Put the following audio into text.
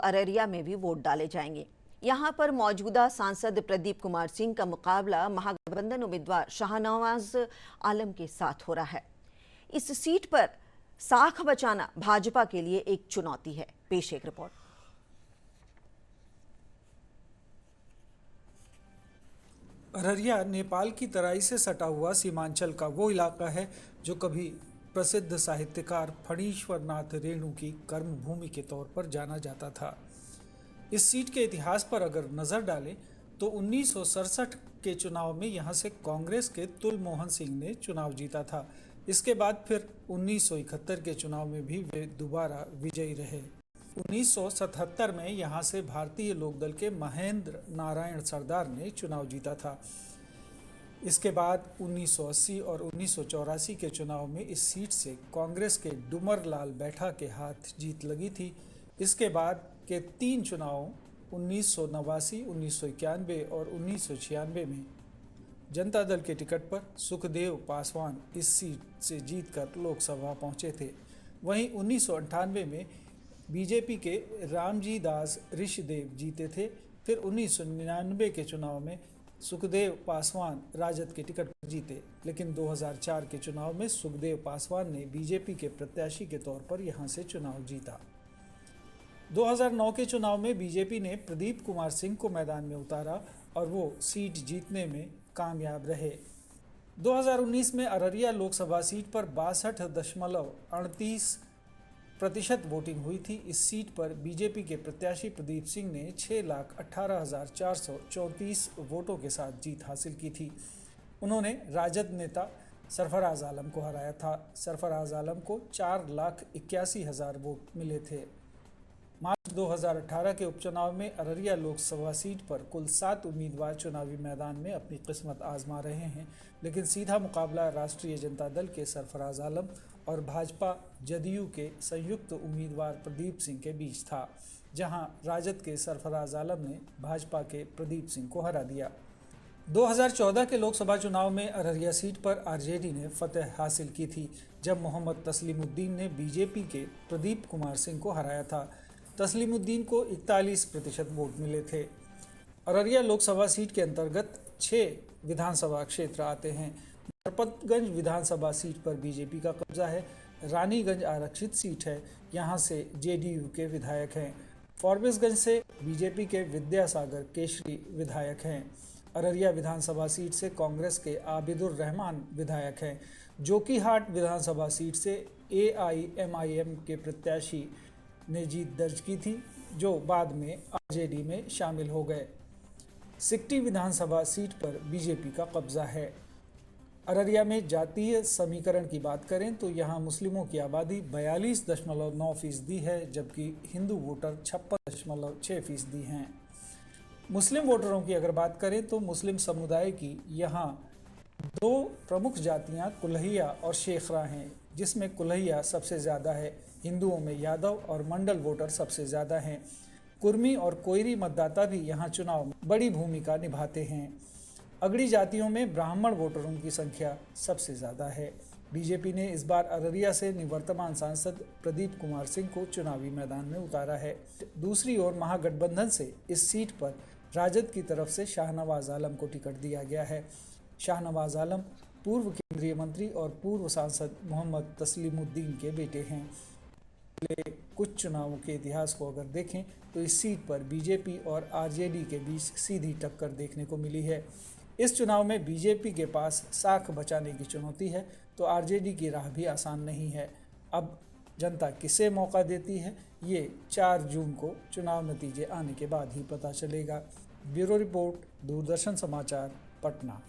अररिया में भी वोट डाले जाएंगे। यहां पर मौजूदा सांसद प्रदीप कुमार सिंह का मुकाबला महागठबंधन उम्मीदवार शाहनवाज आलम के साथ हो रहा है। इस सीट पर साख बचाना भाजपा के लिए एक चुनौती है। पेश एक रिपोर्ट। अररिया नेपाल की तराई से सटा हुआ सीमांचल का वो इलाका है जो कभी प्रसिद्ध साहित्यकार फणीश्वर नाथ रेणु की कर्मभूमि के तौर पर जाना जाता था। इस सीट के इतिहास पर अगर नज़र डालें तो 1967 के चुनाव में यहां से कांग्रेस के तुल मोहन सिंह ने चुनाव जीता था। इसके बाद फिर 1971 के चुनाव में भी वे दोबारा विजयी रहे। 1977 में यहां से भारतीय लोकदल के महेंद्र नारायण सरदार ने चुनाव जीता था। इसके बाद 1980 और 1984 के चुनाव में इस सीट से कांग्रेस के डुमर लाल बैठा के हाथ जीत लगी थी। इसके बाद के 3 चुनाव 1989, 1991 और 1996 में जनता दल के टिकट पर सुखदेव पासवान इस सीट से जीतकर लोकसभा पहुंचे थे। वहीं 1998 में बीजेपी के रामजी दास ऋषिदेव जीते थे। फिर 1999 के चुनाव में सुखदेव पासवान राजद के टिकट पर जीते, लेकिन 2004 के चुनाव में सुखदेव पासवान ने बीजेपी के प्रत्याशी के तौर पर यहां से चुनाव जीता। 2009 के चुनाव में बीजेपी ने प्रदीप कुमार सिंह को मैदान में उतारा और वो सीट जीतने में कामयाब रहे। 2019 में अररिया लोकसभा सीट पर 62.38% वोटिंग हुई थी। इस सीट पर बीजेपी के प्रत्याशी प्रदीप सिंह ने 6,18,434 वोटों के साथ जीत हासिल की थी। उन्होंने राजद नेता सरफराज आलम को हराया था। सरफराज आलम को 4,81,000 वोट मिले थे। मार्च 2018 के उपचुनाव में अररिया लोकसभा सीट पर कुल 7 उम्मीदवार चुनावी मैदान में अपनी किस्मत आजमा रहे हैं, लेकिन सीधा मुकाबला राष्ट्रीय जनता दल के सरफराज आलम और भाजपा जदयू के संयुक्त उम्मीदवार प्रदीप सिंह के बीच था, जहां राजद के सरफराज आलम ने भाजपा के प्रदीप सिंह को हरा दिया। 2014 के लोकसभा चुनाव में अररिया सीट पर आरजेडी ने फतह हासिल की थी, जब मोहम्मद तस्लीमुद्दीन ने बीजेपी के प्रदीप कुमार सिंह को हराया था। तस्लीमुद्दीन को 41% वोट मिले थे। अररिया लोकसभा सीट के अंतर्गत 6 विधानसभा क्षेत्र आते हैं। नरपतगंज विधानसभा सीट पर बीजेपी का कब्जा है। रानीगंज आरक्षित सीट है, यहाँ से जेडीयू के विधायक हैं। फॉरबिसगंज से बीजेपी के विद्यासागर केशरी विधायक हैं। अररिया विधानसभा सीट से कांग्रेस के आबिदुर रहमान विधायक हैं। जोकीहाट विधानसभा सीट से AIMIM के प्रत्याशी ने जीत दर्ज की थी, जो बाद में आरजेडी में शामिल हो गए। सिकटी विधानसभा सीट पर बीजेपी का कब्जा है। अररिया में जातीय समीकरण की बात करें तो यहाँ मुस्लिमों की आबादी 42.9% है, जबकि हिंदू वोटर 56.6% हैं। मुस्लिम वोटरों की अगर बात करें तो मुस्लिम समुदाय की यहाँ 2 प्रमुख जातियाँ कुल्हिया और शेखरा हैं, जिसमें कुल्हिया सबसे ज़्यादा है। हिंदुओं में यादव और मंडल वोटर सबसे ज़्यादा हैं। कुर्मी और कोयरी मतदाता भी यहाँ चुनाव में बड़ी भूमिका निभाते हैं। अगड़ी जातियों में ब्राह्मण वोटरों की संख्या सबसे ज़्यादा है। बीजेपी ने इस बार अररिया से निवर्तमान सांसद प्रदीप कुमार सिंह को चुनावी मैदान में उतारा है। दूसरी ओर महागठबंधन से इस सीट पर राजद की तरफ से शाहनवाज आलम को टिकट दिया गया है। शाहनवाज आलम पूर्व केंद्रीय मंत्री और पूर्व सांसद मोहम्मद तस्लीमुद्दीन के बेटे हैं। कुछ चुनावों के इतिहास को अगर देखें तो इस सीट पर बीजेपी और आरजेडी के बीच सीधी टक्कर देखने को मिली है। इस चुनाव में बीजेपी के पास साख बचाने की चुनौती है, तो आरजेडी की राह भी आसान नहीं है। अब जनता किसे मौका देती है, ये 4 जून को चुनाव नतीजे आने के बाद ही पता चलेगा। ब्यूरो रिपोर्ट, दूरदर्शन समाचार, पटना।